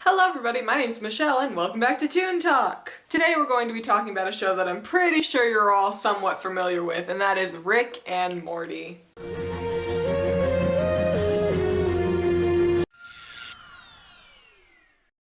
Hello everybody, my name's Michelle and welcome back to Toon Talk! Today we're going to be talking about a show that I'm pretty sure you're all somewhat familiar with, and that is Rick and Morty.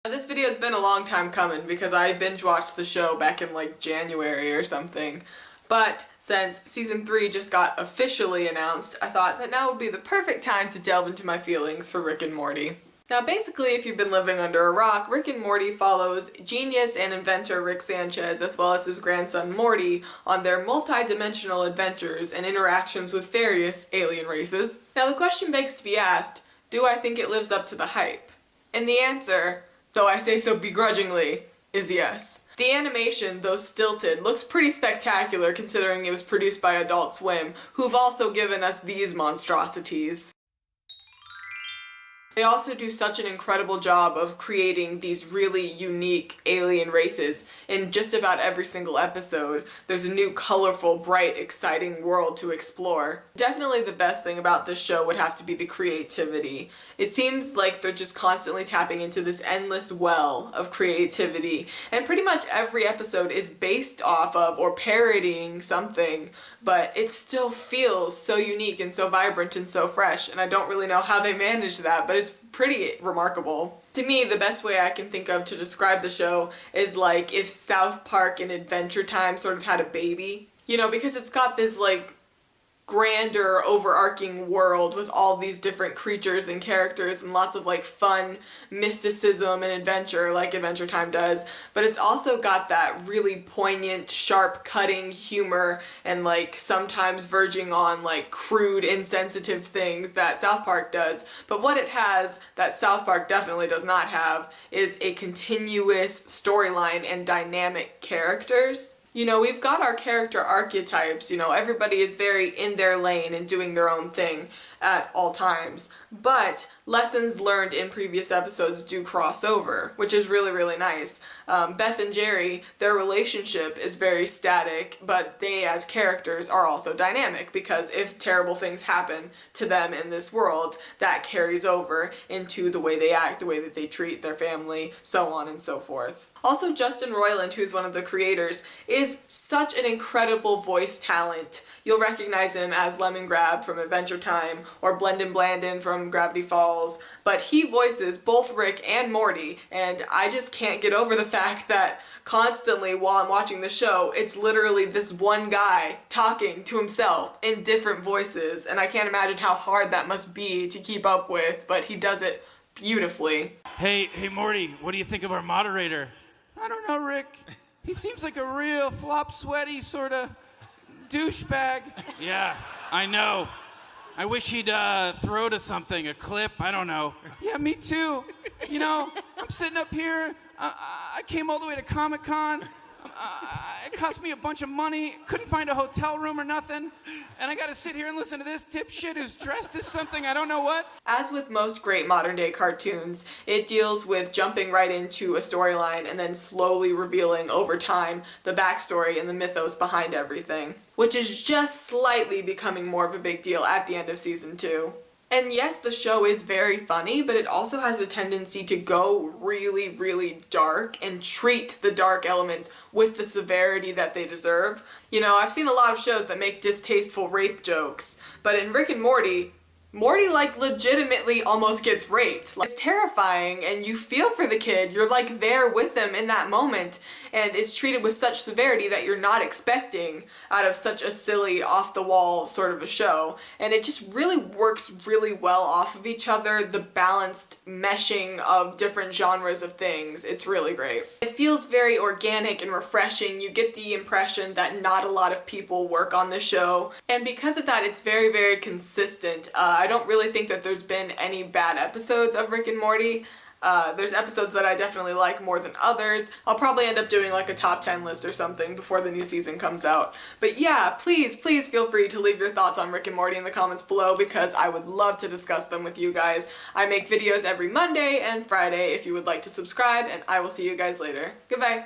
This video has been a long time coming because I binge watched the show back in like January or something. But since season 3 just got officially announced, I thought that now would be the perfect time to delve into my feelings for Rick and Morty. Now basically, if you've been living under a rock, Rick and Morty follows genius and inventor Rick Sanchez as well as his grandson Morty on their multi-dimensional adventures and interactions with various alien races. Now the question begs to be asked, do I think it lives up to the hype? And the answer, though I say so begrudgingly, is yes. The animation, though stilted, looks pretty spectacular considering it was produced by Adult Swim, who've also given us these monstrosities. They also do such an incredible job of creating these really unique alien races in just about every single episode. There's a new, colorful, bright, exciting world to explore. Definitely the best thing about this show would have to be the creativity. It seems like they're just constantly tapping into this endless well of creativity, and pretty much every episode is based off of or parodying something, but it still feels so unique and so vibrant and so fresh, and I don't really know how they manage that, but it's pretty remarkable. To me, the best way I can think of to describe the show is like if South Park and Adventure Time sort of had a baby. You know, because it's got this like grander, overarching world with all these different creatures and characters and lots of like fun mysticism and adventure like Adventure Time does, but it's also got that really poignant, sharp, cutting humor and like sometimes verging on like crude, insensitive things that South Park does. But what it has that South Park definitely does not have is a continuous storyline and dynamic characters. You know, we've got our character archetypes, you know, everybody is very in their lane and doing their own thing at all times, but lessons learned in previous episodes do cross over, which is really, really nice. Beth and Jerry, their relationship is very static, but they as characters are also dynamic because if terrible things happen to them in this world, that carries over into the way they act, the way that they treat their family, so on and so forth. Also, Justin Roiland, who's one of the creators, is such an incredible voice talent. You'll recognize him as Lemongrab from Adventure Time or Blendin Blandin from Gravity Falls, but he voices both Rick and Morty, and I just can't get over the fact that constantly while I'm watching the show, it's literally this one guy talking to himself in different voices, and I can't imagine how hard that must be to keep up with, but he does it beautifully. Hey Morty, what do you think of our moderator? I don't know, Rick. He seems like a real flop sweaty sort of douchebag. Yeah, I know. I wish he'd throw to something, a clip, I don't know. Yeah, me too. You know, I'm sitting up here. I came all the way to Comic-Con. It cost me a bunch of money. Couldn't find a hotel room or nothing. And I gotta sit here and listen to this dipshit who's dressed as something I don't know what. As with most great modern day cartoons, it deals with jumping right into a storyline and then slowly revealing over time the backstory and the mythos behind everything, which is just slightly becoming more of a big deal at the end of season 2. And yes, the show is very funny, but it also has a tendency to go really, really dark and treat the dark elements with the severity that they deserve. You know, I've seen a lot of shows that make distasteful rape jokes, but in Rick and Morty, Morty like legitimately almost gets raped. Like, it's terrifying and you feel for the kid, you're like there with him in that moment, and it's treated with such severity that you're not expecting out of such a silly off the wall sort of a show, and it just really works really well off of each other, the balanced meshing of different genres of things. It's really great. It feels very organic and refreshing. You get the impression that not a lot of people work on the show, and because of that it's very, very consistent. I don't really think that there's been any bad episodes of Rick and Morty. There's episodes that I definitely like more than others. I'll probably end up doing like a top 10 list or something before the new season comes out. But yeah, please feel free to leave your thoughts on Rick and Morty in the comments below because I would love to discuss them with you guys. I make videos every Monday and Friday if you would like to subscribe, and I will see you guys later. Goodbye!